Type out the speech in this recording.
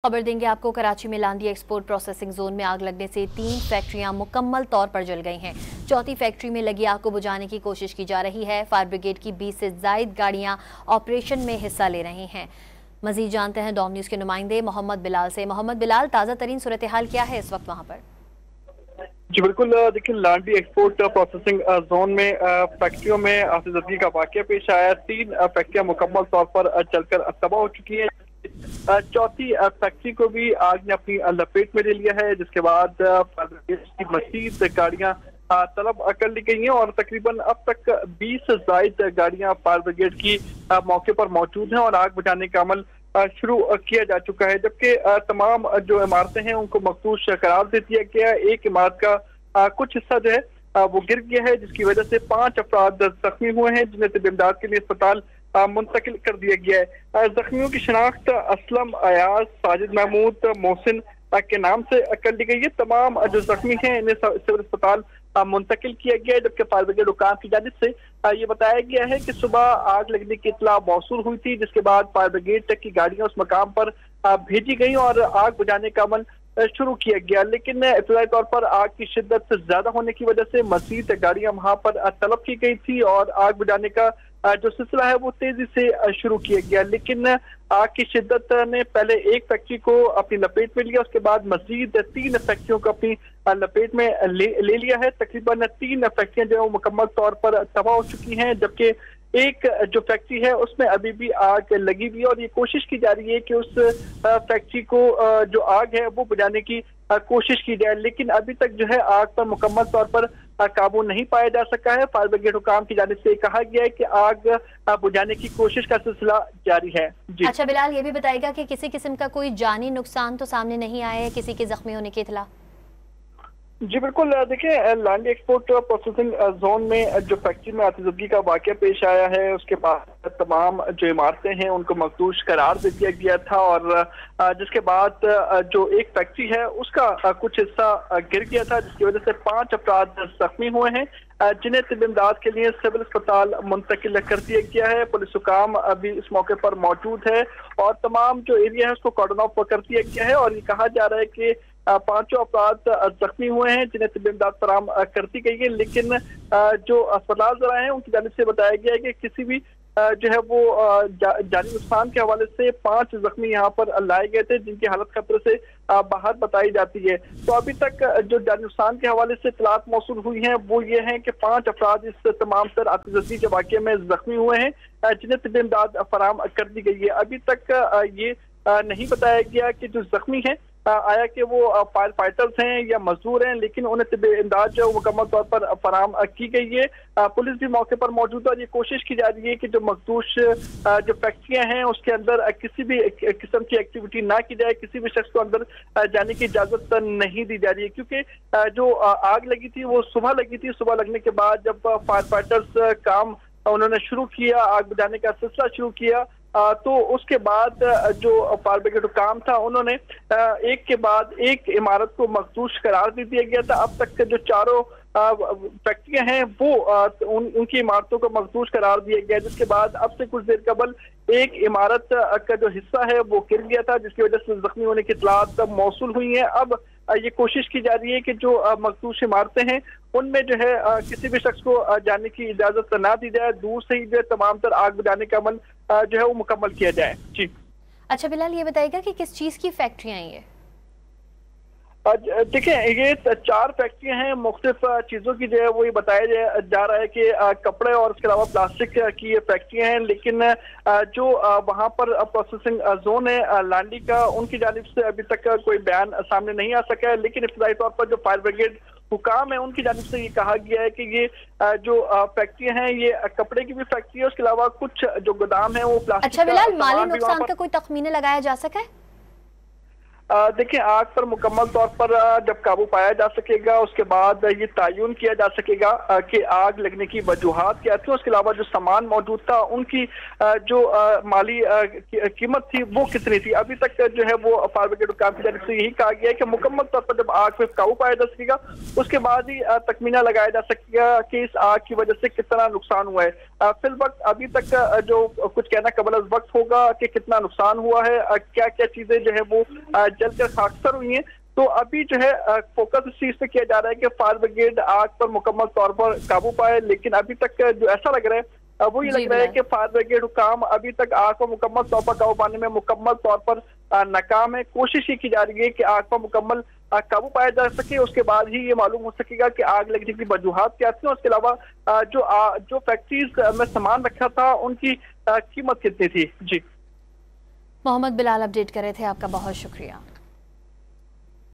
खबर देंगे आपको। कराची में लांडी एक्सपोर्ट प्रोसेसिंग जोन में आग लगने से 3 फैक्ट्रियां मुकम्मल तौर पर जल गई हैं। चौथी फैक्ट्री में लगी आग को बुझाने की कोशिश की जा रही है। फायर ब्रिगेड की 20 से जायद गाड़ियां ऑपरेशन में हिस्सा ले रही हैं। मजीद जानते हैं डॉम न्यूज़ के नुमाइंदे मोहम्मद बिलाल से। मोहम्मद बिलाल, ताज़ा तरीन सूरत हाल क्या है इस वक्त वहाँ पर? जी बिल्कुल, देखिए लांडी एक्सपोर्ट प्रोसेसिंग जोन में फैक्ट्रियों में आतिशबाजी का वाकया पेश आया। 3 फैक्ट्रियां मुकम्मल तौर पर जलकर तबाह हो चुकी हैं। चौथी फैक्ट्री को भी आग ने अपनी लपेट में ले लिया है, जिसके बाद की मजीद गाड़ियां तलब कर ली गई हैं और तकरीबन अब तक 20 से जायद गाड़ियां फायर ब्रिगेड की मौके पर मौजूद हैं और आग बुझाने का अमल शुरू किया जा चुका है। जबकि तमाम जो इमारतें हैं उनको मखसूस करार दे दिया गया। एक इमारत का कुछ हिस्सा जो है वो गिर गया है, जिसकी वजह से 5 अफराद जख्मी हुए हैं, जिन्हें तिब इमदाद के लिए अस्पताल मुंतकिल कर दिया गया है। जख्मियों की शनाख्त असलम, अयाज, साजिद महमूद, मोहसिन के नाम से कर ली गई है। तमाम जो जख्मी हैं इन्हें सिविल अस्पताल मुंतकिल किया गया है। जबकि फायर ब्रिगेड हुकाम की जानिब से ये बताया गया है कि सुबह आग लगने की इत्तला मौसूल हुई थी, जिसके बाद फायर ब्रिगेड की गाड़ियां उस मकाम पर भेजी गई और आग बुझाने का अमल शुरू किया गया। लेकिन इब्तदाई तौर पर आग की शिद्दत ज्यादा होने की वजह से मजीद गाड़ियां वहां पर तलब की गई थी और आग बुझाने का जो सिलसिला है वो तेजी से शुरू किया गया। लेकिन आग की शिद्दत ने पहले एक फैक्ट्री को अपनी लपेट में लिया, उसके बाद मजीद 3 फैक्ट्रियों को अपनी लपेट में ले लिया है। तकरीबन 3 फैक्ट्रियां जो है वो मुकम्मल तौर पर तबाह हो चुकी हैं, जबकि एक जो फैक्ट्री है उसमें अभी भी आग लगी हुई है और ये कोशिश की जा रही है कि उस फैक्ट्री को जो आग है वो बुझाने की कोशिश की जाए। लेकिन अभी तक जो है आग पर मुकम्मल तौर पर काबू नहीं पाया जा सका है। फायर ब्रिगेड हुकाम की जानिब से कहा गया है कि आग बुझाने की कोशिश का सिलसिला जारी है। जी अच्छा बिलाल, ये भी बताएगा कि किसी किस्म का कोई जानी नुकसान तो सामने नहीं आया है, किसी के जख्मी होने की इत्तला? जी बिल्कुल, देखिए लांडी एक्सपोर्ट प्रोसेसिंग जोन में जो फैक्ट्री में आतिशबाजी का वाकया पेश आया है, उसके बाद तमाम जो इमारतें हैं उनको मखदूश करार दे दिया गया था और जिसके बाद जो एक फैक्ट्री है उसका कुछ हिस्सा गिर गया था, जिसकी वजह से 5 अफराद जख्मी हुए हैं, जिन्हें तिब इमदाद के लिए सिविल अस्पताल मुंतकिल कर दिया गया है। पुलिस हुकाम अभी इस मौके पर मौजूद है और तमाम जो एरिया है उसको कॉर्डन ऑफ कर दिया गया है और ये कहा जा रहा है कि 5 अफराद जख्मी हुए हैं, जिन्हें तिब इमदाद फराहम कर दी गई है। लेकिन जो अस्पताल जरा हैं उनकी जानिब से बताया गया है कि किसी भी जो है वो जानी नुकसान के हवाले से 5 जख्मी यहाँ पर लाए गए थे, जिनकी हालत खतरे से बाहर बताई जाती है। तो अभी तक जो जानी नुकसान के हवाले से इत्तलात मौसूल हुई हैं वो ये हैं कि 5 अफराद इस तमाम तर आतिशबाजी के वाक़े में जख्मी हुए हैं, जिन्हें तिब इमदाद फराहम कर दी गई है। अभी तक ये नहीं बताया गया कि जो जख्मी हैं आया कि वो फायर फाइटर्स हैं या मजदूर हैं, लेकिन उन्हें तिब इमदाद जो मुकम्मल तौर पर फराहम की गई है। पुलिस भी मौके पर मौजूद है और ये कोशिश की जा रही है कि जो मखदूश जो फैक्ट्रियां हैं उसके अंदर किसी भी किस्म की एक्टिविटी ना की जाए, किसी भी शख्स को अंदर जाने की इजाजत नहीं दी जा रही है, क्योंकि जो आग लगी थी वो सुबह लगी थी। सुबह लगने के बाद जब फायर फाइटर्स काम उन्होंने शुरू किया, आग बुझाने का सिलसिला शुरू किया, तो उसके बाद जो फायर ब्रिगेड काम था उन्होंने एक के बाद एक इमारत को मखदूश करार दे दिया गया था। अब तक के जो 4 फैक्ट्रियां हैं वो उनकी इमारतों को मखदूश करार दिया गया, जिसके बाद अब से कुछ देर कबल एक इमारत का जो हिस्सा है वो गिर गया था, जिसकी वजह से जख्मी होने की इत्तलात मौसूल हुई हैं। अब ये कोशिश की जा रही है कि जो मखदूश इमारतें हैं उनमें जो है किसी भी शख्स को जाने की इजाजत ना दी जाए, दूर से ही जो तमाम तर आग बुझाने का अमल जो है वो मुकम्मल किया जाए। जी अच्छा बिलाल, ये बताइएगा कि किस चीज की फैक्ट्रियां हैं ये? देखिए ये 4 फैक्ट्रियां हैं, मुख्तलिफ चीजों की जो है वो ये बताया जा रहा है कि कपड़े और उसके अलावा प्लास्टिक की ये फैक्ट्रियां हैं। लेकिन जो वहां पर प्रोसेसिंग जोन है लांडी का, उनकी जानिब से अभी तक कोई बयान सामने नहीं आ सका है। लेकिन इब्तदाई तौर पर जो फायर ब्रिगेड हुकाम है उनकी जानिब से ये कहा गया है कि ये जो फैक्ट्रियां हैं ये कपड़े की भी फैक्ट्री है, उसके अलावा कुछ जो गोदाम है वो प्लास्टिक। अच्छा बिलाल, माली नुकसान का कोई तखमीना लगाया जा सका है? देखिए, आग पर मुकम्मल तौर पर जब काबू पाया जा सकेगा उसके बाद ये तयन किया जा सकेगा कि आग लगने की वजूहात क्या थी। उसके अलावा जो सामान मौजूद था उनकी जो माली कीमत थी वो कितनी थी। अभी तक जो है वो फायर ब्रिगेड हुकाम की जानिब से यही कहा गया है कि मुकम्मल तौर पर जब आग पे काबू पाया जा सकेगा उसके बाद ही तखमीना लगाया जा सकेगा कि इस आग की वजह से कितना नुकसान हुआ है। फिल वक्त अभी तक जो कुछ कहना कबल वक्त होगा कि कितना नुकसान हुआ है, क्या क्या चीजें जो है वो जलकर खाकसर हुई हैं। तो अभी जो है फोकस इस चीज पे किया जा रहा है कि फायर ब्रिगेड आग पर मुकम्मल तौर पर काबू पाए, लेकिन अभी तक जो ऐसा लग रहा है वो ये लग रहा है कि फायर ब्रिगेड हुकाम अभी तक आग पर मुकम्मल तौर पर काबू पाने में मुकम्मल तौर पर नाकाम है। कोशिश ये की जा रही है कि आग पर मुकम्मल काबू पाया जा सके, उसके बाद ही ये मालूम हो सकेगा कि आग लगने की वजूहात क्या थी। उसके अलावा जो फैक्ट्रीज में सामान रखा था उनकी कीमत कितनी थी। जी, मोहम्मद बिलाल अपडेट कर रहे थे, आपका बहुत शुक्रिया।